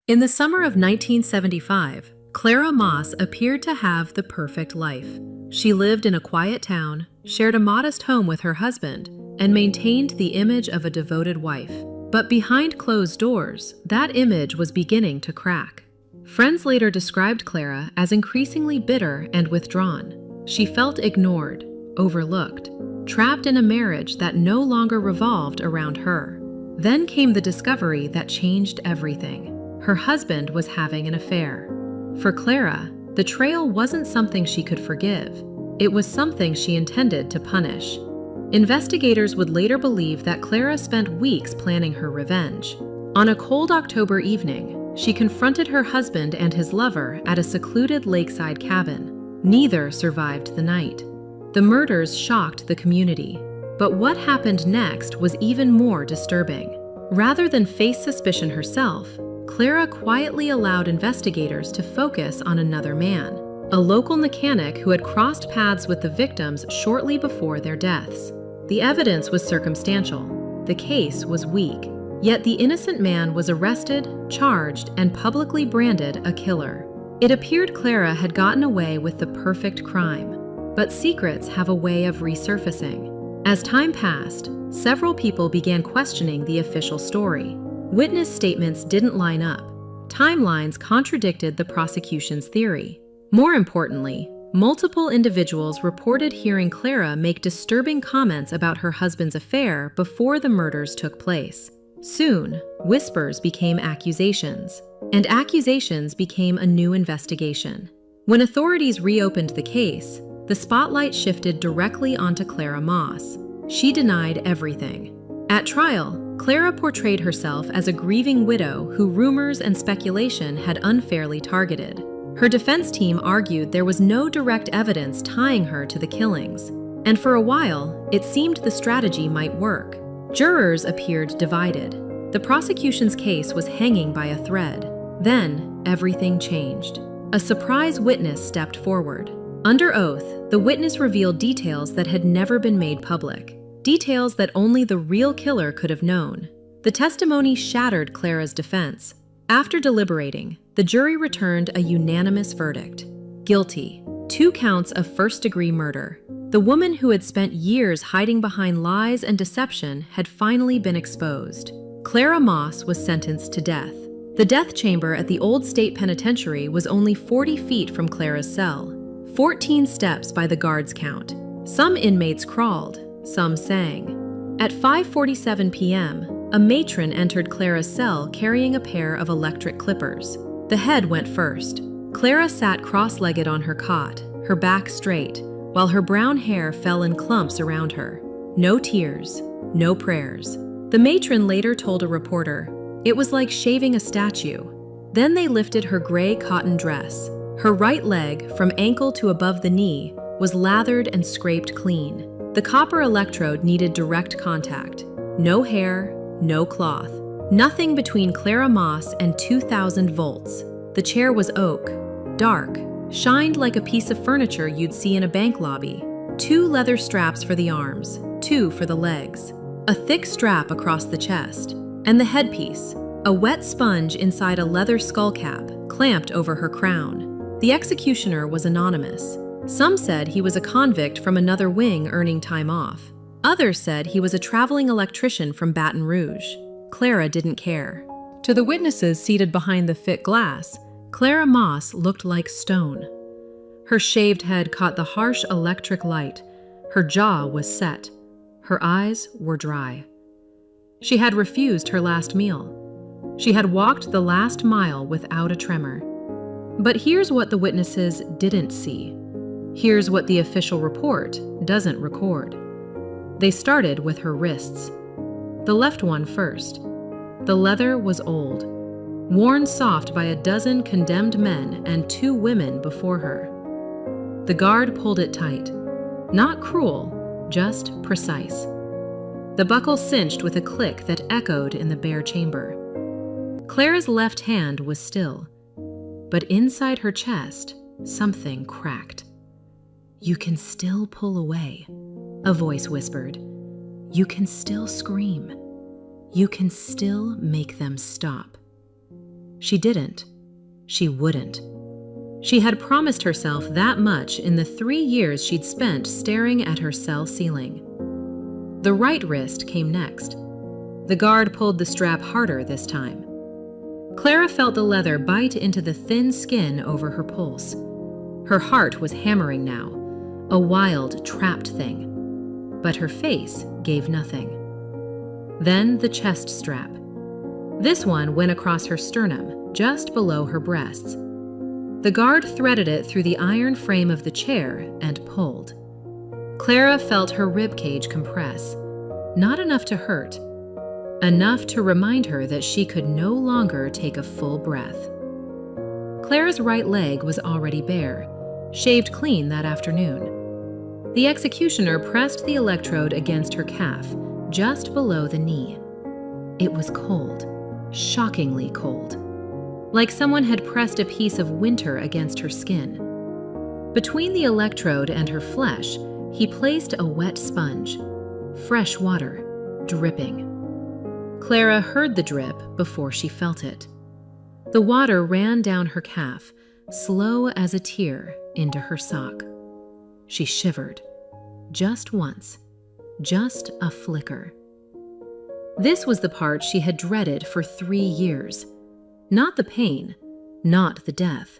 In the summer of 1975, Clara Moss appeared to have the perfect life. She lived in a quiet town, shared a modest home with her husband, and maintained the image of a devoted wife. But behind closed doors, that image was beginning to crack. Friends later described Clara as increasingly bitter and withdrawn. She felt ignored, overlooked, trapped in a marriage that no longer revolved around her. Then came the discovery that changed everything. Her husband was having an affair. For Clara, the betrayal wasn't something she could forgive. It was something she intended to punish. Investigators would later believe that Clara spent weeks planning her revenge. On a cold October evening, she confronted her husband and his lover at a secluded lakeside cabin. Neither survived the night. The murders shocked the community. But what happened next was even more disturbing. Rather than face suspicion herself, Clara quietly allowed investigators to focus on another man, a local mechanic who had crossed paths with the victims shortly before their deaths. The evidence was circumstantial. The case was weak. Yet the innocent man was arrested, charged, and publicly branded a killer. It appeared Clara had gotten away with the perfect crime. But secrets have a way of resurfacing. As time passed, several people began questioning the official story. Witness statements didn't line up. Timelines contradicted the prosecution's theory. More importantly, multiple individuals reported hearing Clara make disturbing comments about her husband's affair before the murders took place. Soon, whispers became accusations, and accusations became a new investigation. When authorities reopened the case, the spotlight shifted directly onto Clara Moss. She denied everything. At trial, Clara portrayed herself as a grieving widow who rumors and speculation had unfairly targeted. Her defense team argued there was no direct evidence tying her to the killings, and for a while, it seemed the strategy might work. Jurors appeared divided. The prosecution's case was hanging by a thread. Then, everything changed. A surprise witness stepped forward. Under oath, the witness revealed details that had never been made public. Details that only the real killer could have known. The testimony shattered Clara's defense. After deliberating, the jury returned a unanimous verdict. Guilty. 2 counts of first-degree murder. The woman who had spent years hiding behind lies and deception had finally been exposed. Clara Moss was sentenced to death. The death chamber at the old state penitentiary was only 40 feet from Clara's cell. 14 steps by the guards' count. Some inmates crawled. Some sang. At 5:47 p.m., a matron entered Clara's cell carrying a pair of electric clippers. The head went first. Clara sat cross-legged on her cot, her back straight, while her brown hair fell in clumps around her. No tears, no prayers. The matron later told a reporter, "It was like shaving a statue." Then they lifted her gray cotton dress. Her right leg, from ankle to above the knee, was lathered and scraped clean. The copper electrode needed direct contact. No hair, no cloth. Nothing between Clara Moss and 2,000 volts. The chair was oak, dark, shined like a piece of furniture you'd see in a bank lobby. 2 leather straps for the arms, 2 for the legs. A thick strap across the chest. And the headpiece, a wet sponge inside a leather skull cap, clamped over her crown. The executioner was anonymous. Some said he was a convict from another wing earning time off. Others said he was a traveling electrician from Baton Rouge. Clara didn't care. To the witnesses seated behind the thick glass, Clara Moss looked like stone. Her shaved head caught the harsh electric light. Her jaw was set. Her eyes were dry. She had refused her last meal. She had walked the last mile without a tremor. But here's what the witnesses didn't see. Here's what the official report doesn't record. They started with her wrists. The left one first. The leather was old, worn soft by a dozen condemned men and 2 women before her. The guard pulled it tight. Not cruel, just precise. The buckle cinched with a click that echoed in the bare chamber. Clara's left hand was still, but inside her chest, something cracked. "You can still pull away," a voice whispered. "You can still scream. You can still make them stop." She didn't. She wouldn't. She had promised herself that much in the 3 years she'd spent staring at her cell ceiling. The right wrist came next. The guard pulled the strap harder this time. Clara felt the leather bite into the thin skin over her pulse. Her heart was hammering now, a wild, trapped thing. But her face gave nothing. Then the chest strap. This one went across her sternum, just below her breasts. The guard threaded it through the iron frame of the chair and pulled. Clara felt her ribcage compress, not enough to hurt, enough to remind her that she could no longer take a full breath. Clara's right leg was already bare, shaved clean that afternoon. The executioner pressed the electrode against her calf, just below the knee. It was cold, shockingly cold, like someone had pressed a piece of winter against her skin. Between the electrode and her flesh, he placed a wet sponge, fresh water, dripping. Clara heard the drip before she felt it. The water ran down her calf, slow as a tear, into her sock. She shivered. Just once. Just a flicker. This was the part she had dreaded for 3 years. Not the pain, not the death,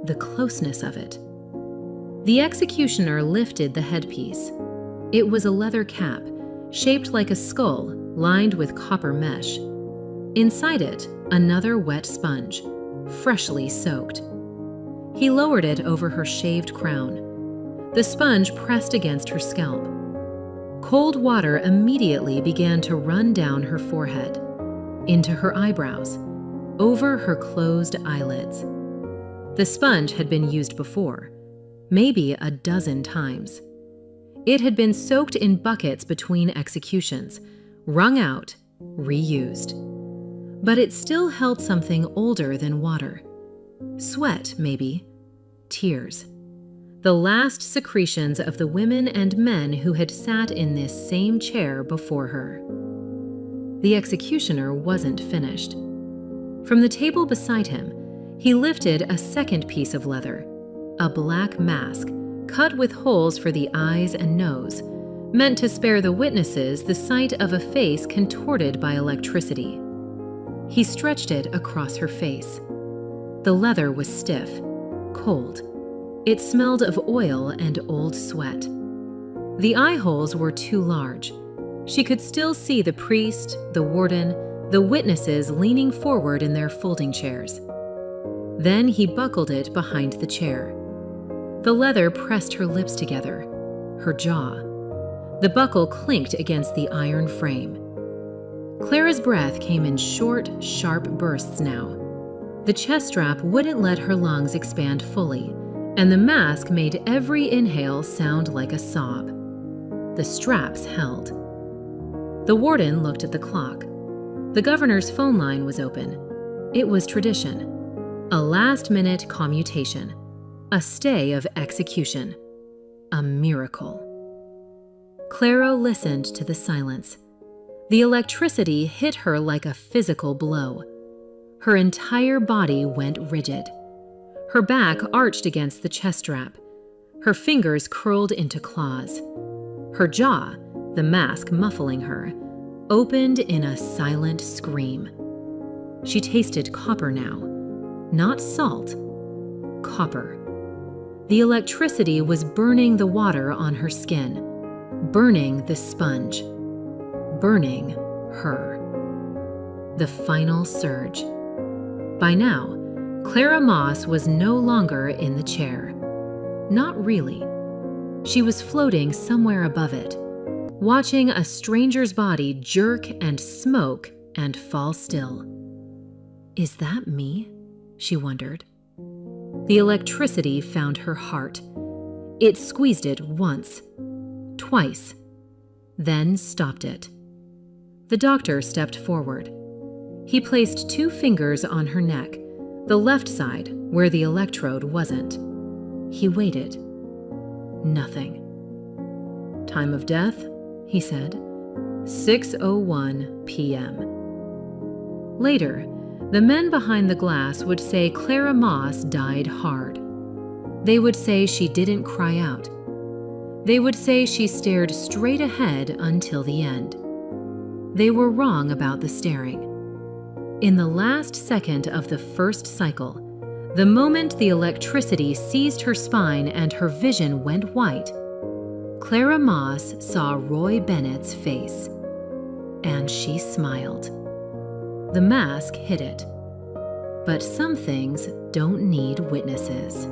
the closeness of it. The executioner lifted the headpiece. It was a leather cap, shaped like a skull, lined with copper mesh. Inside it, another wet sponge, freshly soaked. He lowered it over her shaved crown. The sponge pressed against her scalp. Cold water immediately began to run down her forehead, into her eyebrows, over her closed eyelids. The sponge had been used before, maybe a dozen times. It had been soaked in buckets between executions, wrung out, reused. But it still held something older than water. Sweat, maybe. Tears. The last secretions of the women and men who had sat in this same chair before her. The executioner wasn't finished. From the table beside him, he lifted a second piece of leather, a black mask cut with holes for the eyes and nose, meant to spare the witnesses the sight of a face contorted by electricity. He stretched it across her face. The leather was stiff, cold. It smelled of oil and old sweat. The eye holes were too large. She could still see the priest, the warden, the witnesses leaning forward in their folding chairs. Then he buckled it behind the chair. The leather pressed her lips together, her jaw. The buckle clinked against the iron frame. Clara's breath came in short, sharp bursts now. The chest strap wouldn't let her lungs expand fully, and the mask made every inhale sound like a sob. The straps held. The warden looked at the clock. The governor's phone line was open. It was tradition. A last-minute commutation. A stay of execution. A miracle. Clara listened to the silence. The electricity hit her like a physical blow. Her entire body went rigid. Her back arched against the chest strap. Her fingers curled into claws. Her jaw, the mask muffling her, opened in a silent scream. She tasted copper now. Not salt. Copper. The electricity was burning the water on her skin, burning the sponge, burning her. The final surge. By now, Clara Moss was no longer in the chair. Not really. She was floating somewhere above it, watching a stranger's body jerk and smoke and fall still. Is that me? She wondered. The electricity found her heart. It squeezed it once, twice, then stopped it. The doctor stepped forward. He placed 2 fingers on her neck, the left side where the electrode wasn't. He waited. Nothing. Time of death, he said, 6:01 p.m. Later, The men behind the glass would say Clara Moss died hard. They would say she didn't cry out. They would say she stared straight ahead until the end. They were wrong about the staring. In the last second of the first cycle, the moment the electricity seized her spine and her vision went white, Clara Moss saw Roy Bennett's face, and she smiled. The mask hid it. But some things don't need witnesses.